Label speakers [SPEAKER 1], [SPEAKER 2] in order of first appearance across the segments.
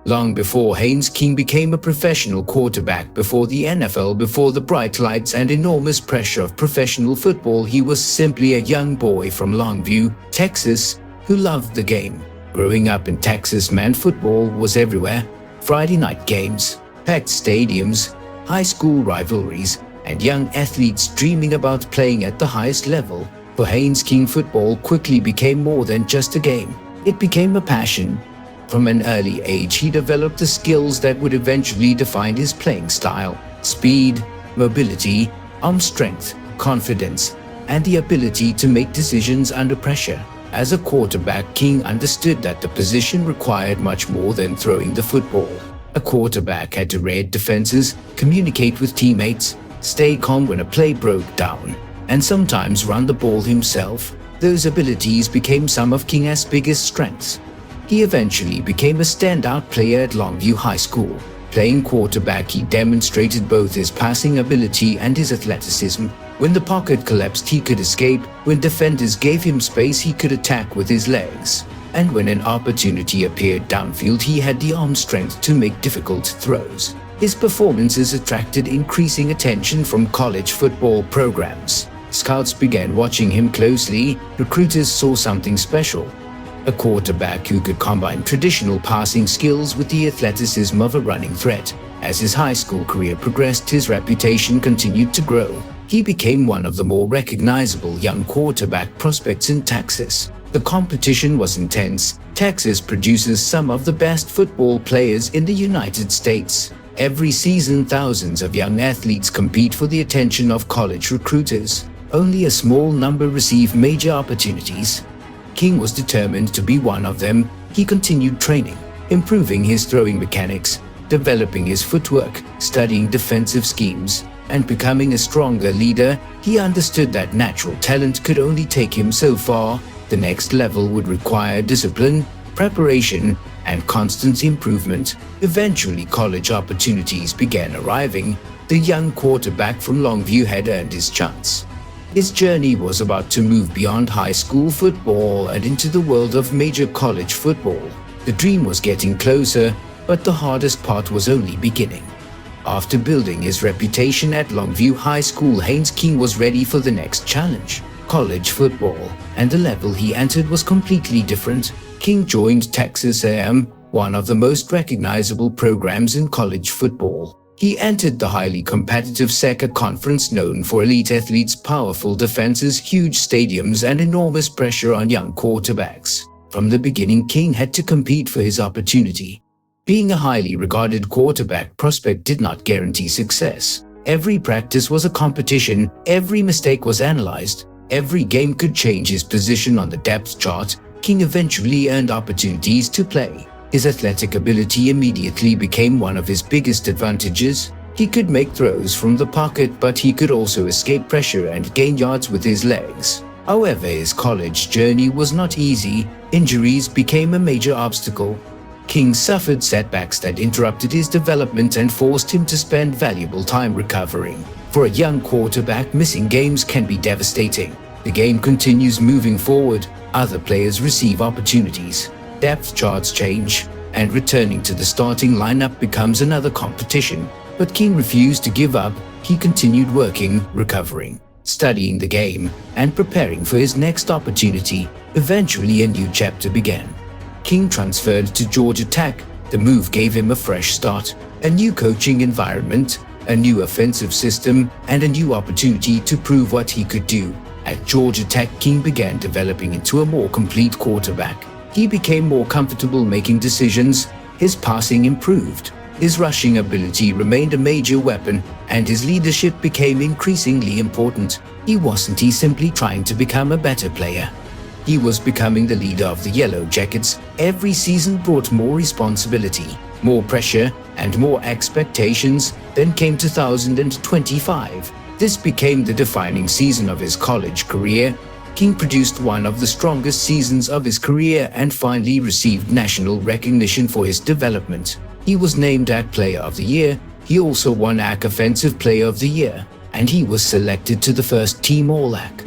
[SPEAKER 1] Long before Haynes King became a professional quarterback before the NFL, before the bright lights and enormous pressure of professional football, he was simply a young boy from Longview, Texas, who loved the game. Growing up in Texas meant football was everywhere. Friday night games, packed stadiums, high school rivalries, and young athletes dreaming about playing at the highest level. For Haynes King, football quickly became more than just a game. It became a passion. From an early age, he developed the skills that would eventually define his playing style: speed, mobility, arm strength, confidence, and the ability to make decisions under pressure. As a quarterback, King understood that the position required much more than throwing the football. A quarterback had to read defenses, communicate with teammates, stay calm when a play broke down, and sometimes run the ball himself. Those abilities became some of King's biggest strengths. He eventually became a standout player at Longview High School. Playing quarterback, he demonstrated both his passing ability and his athleticism. When the pocket collapsed, he could escape. When defenders gave him space, he could attack with his legs. And when an opportunity appeared downfield, he had the arm strength to make difficult throws. His performances attracted increasing attention from college football programs. Scouts began watching him closely. Recruiters saw something special: a quarterback who could combine traditional passing skills with the athleticism of a running threat. As his high school career progressed, his reputation continued to grow. He became one of the more recognizable young quarterback prospects in Texas. The competition was intense. Texas produces some of the best football players in the United States. Every season, thousands of young athletes compete for the attention of college recruiters. Only a small number receive major opportunities. King was determined to be one of them. He continued training, improving his throwing mechanics, developing his footwork, studying defensive schemes, and becoming a stronger leader. He understood that natural talent could only take him so far. The next level would require discipline, preparation, and constant improvement. Eventually, college opportunities began arriving. The young quarterback from Longview had earned his chance. His journey was about to move beyond high school football and into the world of major college football. The dream was getting closer, but the hardest part was only beginning. After building his reputation at Longview High School, Haynes King was ready for the next challenge: college football, and the level he entered was completely different. King joined Texas A&M, one of the most recognizable programs in college football. He entered the highly competitive SEC conference, known for elite athletes, powerful defenses, huge stadiums, and enormous pressure on young quarterbacks. From the beginning, King had to compete for his opportunity. Being a highly regarded quarterback prospect did not guarantee success. Every practice was a competition, every mistake was analyzed, every game could change his position on the depth chart. King eventually earned opportunities to play. His athletic ability immediately became one of his biggest advantages. He could make throws from the pocket, but he could also escape pressure and gain yards with his legs. However, his college journey was not easy. Injuries became a major obstacle. King suffered setbacks that interrupted his development and forced him to spend valuable time recovering. For a young quarterback, missing games can be devastating. The game continues moving forward. Other players receive opportunities. Depth charts change, and returning to the starting lineup becomes another competition. But King refused to give up. He continued working, recovering, studying the game, and preparing for his next opportunity. Eventually, a new chapter began. King transferred to Georgia Tech. The move gave him a fresh start, a new coaching environment, a new offensive system, and a new opportunity to prove what he could do. At Georgia Tech, King began developing into a more complete quarterback. He became more comfortable making decisions. His passing improved. His rushing ability remained a major weapon, and his leadership became increasingly important. He wasn't simply trying to become a better player. He was becoming the leader of the Yellow Jackets. Every season brought more responsibility, more pressure, and more expectations. Then came 2025. This became the defining season of his college career. King produced one of the strongest seasons of his career and finally received national recognition for his development. He was named AC Player of the Year. He also won AC Offensive Player of the Year, and he was selected to the first team All-AC.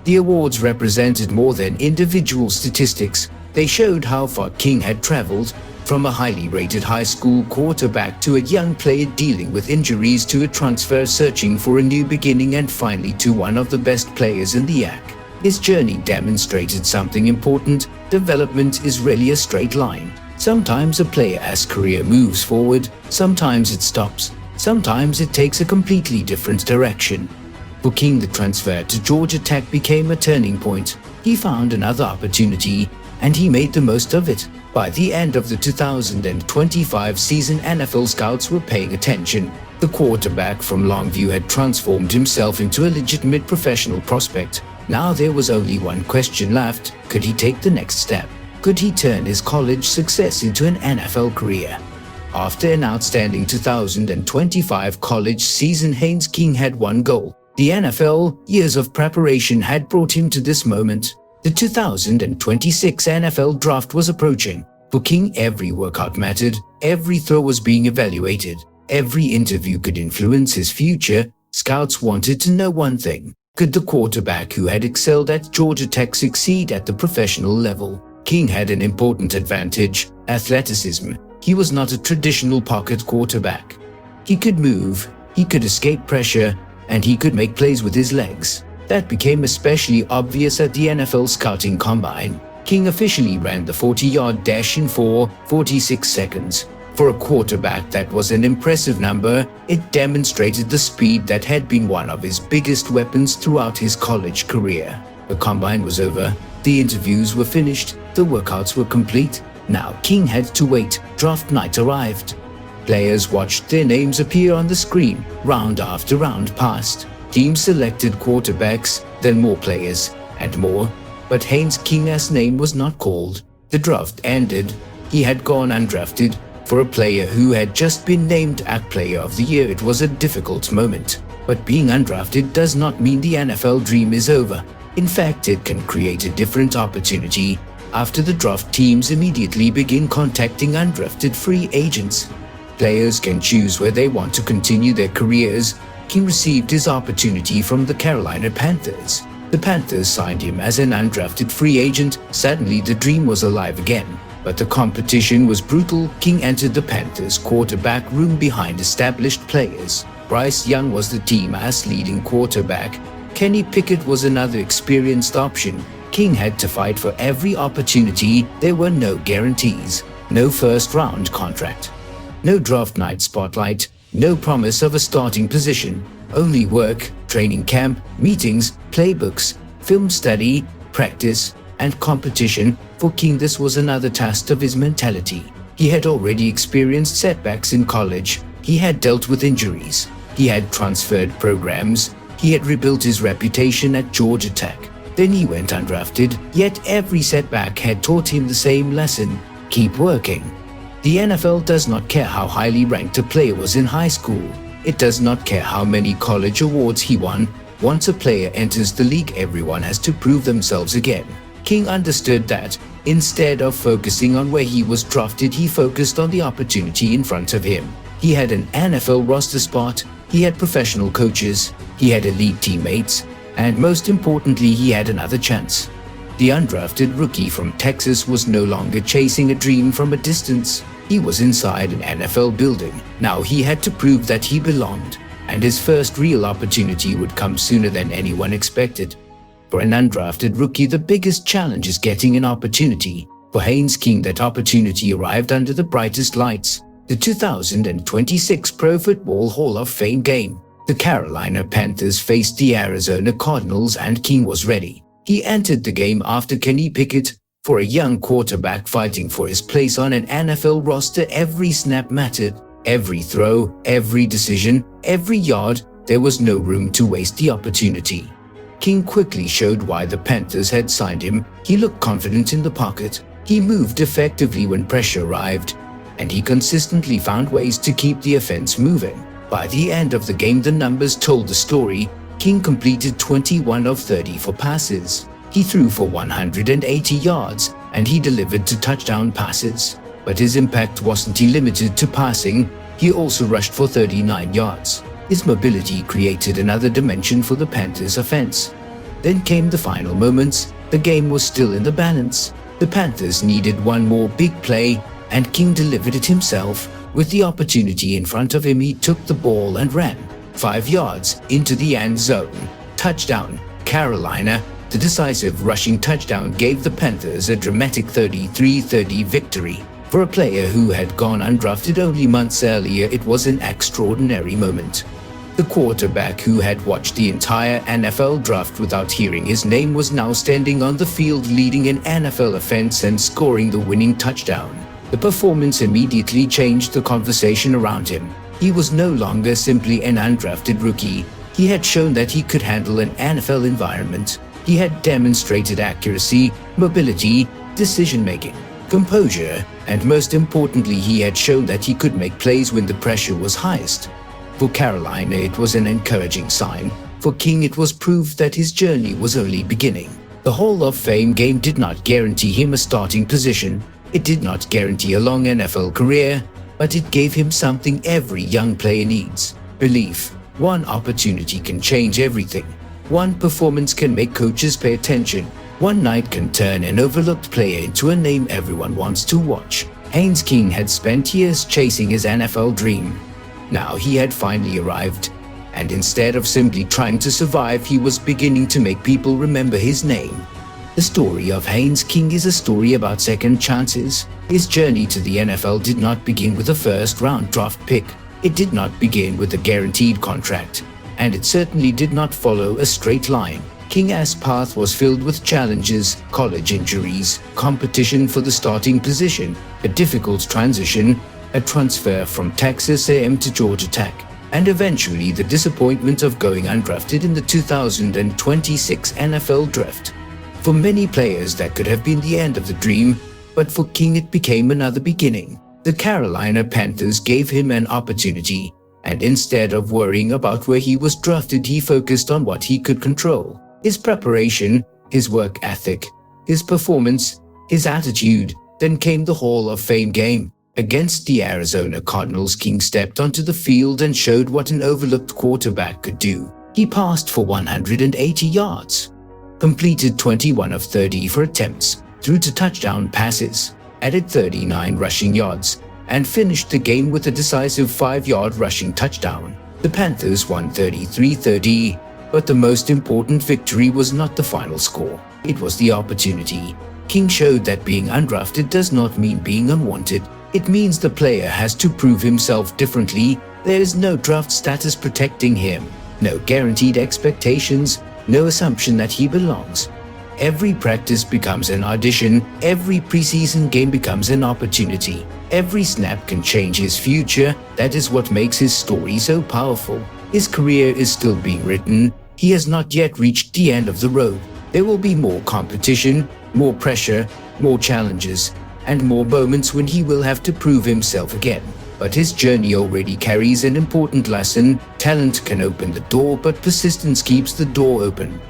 [SPEAKER 1] The awards represented more than individual statistics. They showed how far King had traveled, from a highly rated high school quarterback to a young player dealing with injuries to a transfer searching for a new beginning and finally to one of the best players in the ACC. His journey demonstrated something important: development is rarely a straight line. Sometimes a player's career moves forward, sometimes it stops, sometimes it takes a completely different direction. For King, the transfer to Georgia Tech became a turning point. He found another opportunity, and he made the most of it. By the end of the 2025 season, NFL scouts were paying attention. The quarterback from Longview had transformed himself into a legitimate professional prospect. Now there was only one question left: could he take the next step? Could he turn his college success into an NFL career? After an outstanding 2025 college season, Haynes King had one goal. The NFL. Years of preparation had brought him to this moment. The 2026 NFL draft was approaching. For King, every workout mattered, every throw was being evaluated, every interview could influence his future. Scouts wanted to know one thing: could the quarterback who had excelled at Georgia Tech succeed at the professional level? King had an important advantage: athleticism. He was not a traditional pocket quarterback. He could move, he could escape pressure, and he could make plays with his legs. That became especially obvious at the NFL scouting combine. King officially ran the 40-yard dash in 4:46 seconds. For a quarterback, that was an impressive number. It demonstrated the speed that had been one of his biggest weapons throughout his college career. The combine was over. The interviews were finished. The workouts were complete. Now King had to wait. Draft night arrived. Players watched their names appear on the screen. Round after round passed. Teams selected quarterbacks, then more players, and more. But Haynes King's name was not called. The draft ended. He had gone undrafted. For a player who had just been named ACC Player of the Year, it was a difficult moment. But being undrafted does not mean the NFL dream is over. In fact, it can create a different opportunity. After the draft, teams immediately begin contacting undrafted free agents. Players can choose where they want to continue their careers. King received his opportunity from the Carolina Panthers. The Panthers signed him as an undrafted free agent. Suddenly, the dream was alive again. But the competition was brutal. King entered the Panthers' quarterback room behind established players. Bryce Young was the team's leading quarterback. Kenny Pickett was another experienced option. King had to fight for every opportunity. There were no guarantees, no first-round contract, no draft night spotlight, no promise of a starting position. Only work, training camp, meetings, playbooks, film study, practice, and competition. For King, this was another test of his mentality. He had already experienced setbacks in college. He had dealt with injuries. He had transferred programs. He had rebuilt his reputation at Georgia Tech. Then he went undrafted, yet every setback had taught him the same lesson: keep working. The NFL does not care how highly ranked a player was in high school. It does not care how many college awards he won. Once a player enters the league, everyone has to prove themselves again. King understood that. Instead of focusing on where he was drafted, he focused on the opportunity in front of him. He had an NFL roster spot, he had professional coaches, he had elite teammates, and most importantly, he had another chance. The undrafted rookie from Texas was no longer chasing a dream from a distance. He was inside an NFL building. Now he had to prove that he belonged, and his first real opportunity would come sooner than anyone expected. For an undrafted rookie, the biggest challenge is getting an opportunity. For Haynes King, that opportunity arrived under the brightest lights. The 2026 Pro Football Hall of Fame game. The Carolina Panthers faced the Arizona Cardinals, and King was ready. He entered the game after Kenny Pickett. For a young quarterback fighting for his place on an NFL roster, every snap mattered. Every throw, every decision, every yard. There was no room to waste the opportunity. King quickly showed why the Panthers had signed him. He looked confident in the pocket. He moved effectively when pressure arrived, and he consistently found ways to keep the offense moving. By the end of the game, the numbers told the story. King completed 21 of 30 for passes. He threw for 180 yards, and he delivered 2 touchdown passes. But his impact wasn't limited to passing. He also rushed for 39 yards. His mobility created another dimension for the Panthers' offense. Then came the final moments. The game was still in the balance. The Panthers needed one more big play, and King delivered it himself. With the opportunity in front of him, he took the ball and ran 5 yards into the end zone. Touchdown, Carolina. The decisive rushing touchdown gave the Panthers a dramatic 33-30 victory. For a player who had gone undrafted only months earlier, it was an extraordinary moment. The quarterback who had watched the entire NFL draft without hearing his name was now standing on the field leading an NFL offense and scoring the winning touchdown. The performance immediately changed the conversation around him. He was no longer simply an undrafted rookie. He had shown that he could handle an NFL environment. He had demonstrated accuracy, mobility, decision-making, composure, and most importantly, he had shown that he could make plays when the pressure was highest. For Carolina, it was an encouraging sign. For King, it was proof that his journey was only beginning. The Hall of Fame game did not guarantee him a starting position. It did not guarantee a long NFL career, but it gave him something every young player needs: belief. One opportunity can change everything. One performance can make coaches pay attention. One night can turn an overlooked player into a name everyone wants to watch. Haynes King had spent years chasing his NFL dream. Now he had finally arrived, and instead of simply trying to survive, he was beginning to make people remember his name. The story of Haynes King is a story about second chances. His journey to the NFL did not begin with a first-round draft pick. It did not begin with a guaranteed contract, and it certainly did not follow a straight line. King's path was filled with challenges, college injuries, competition for the starting position, a difficult transition, a transfer from Texas A&M to Georgia Tech, and eventually the disappointment of going undrafted in the 2026 NFL Draft. For many players, that could have been the end of the dream, but for King it became another beginning. The Carolina Panthers gave him an opportunity, and instead of worrying about where he was drafted, he focused on what he could control: his preparation, his work ethic, his performance, his attitude. Then came the Hall of Fame game. Against the Arizona Cardinals, King stepped onto the field and showed what an overlooked quarterback could do. He passed for 180 yards, completed 21 of 30 for attempts, threw 2 touchdown passes, added 39 rushing yards, and finished the game with a decisive 5-yard rushing touchdown. The Panthers won 33-30, but the most important victory was not the final score. It was the opportunity. King showed that being undrafted does not mean being unwanted. It means the player has to prove himself differently. There is no draft status protecting him, no guaranteed expectations, no assumption that he belongs. Every practice becomes an audition. Every preseason game becomes an opportunity. Every snap can change his future. That is what makes his story so powerful. His career is still being written. He has not yet reached the end of the road. There will be more competition, more pressure, more challenges, and more moments when he will have to prove himself again. But his journey already carries an important lesson. Talent can open the door, but persistence keeps the door open.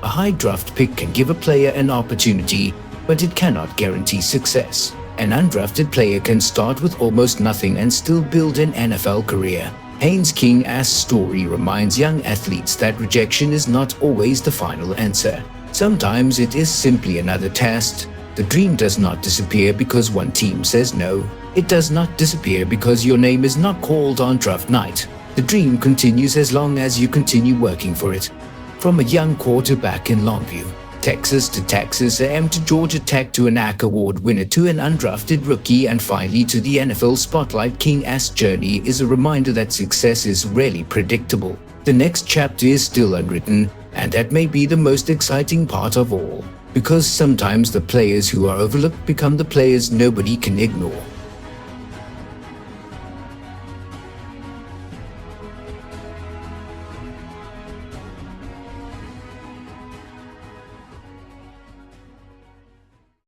[SPEAKER 1] A high draft pick can give a player an opportunity, but it cannot guarantee success. An undrafted player can start with almost nothing and still build an NFL career. Haynes King's story reminds young athletes that rejection is not always the final answer. Sometimes it is simply another test. The dream does not disappear because one team says no. It does not disappear because your name is not called on draft night. The dream continues as long as you continue working for it. From a young quarterback in Longview, Texas to Texas A&M to Georgia Tech to an ACC award winner to an undrafted rookie and finally to the NFL spotlight, King's journey is a reminder that success is rarely predictable. The next chapter is still unwritten, and that may be the most exciting part of all. Because sometimes the players who are overlooked become the players nobody can ignore.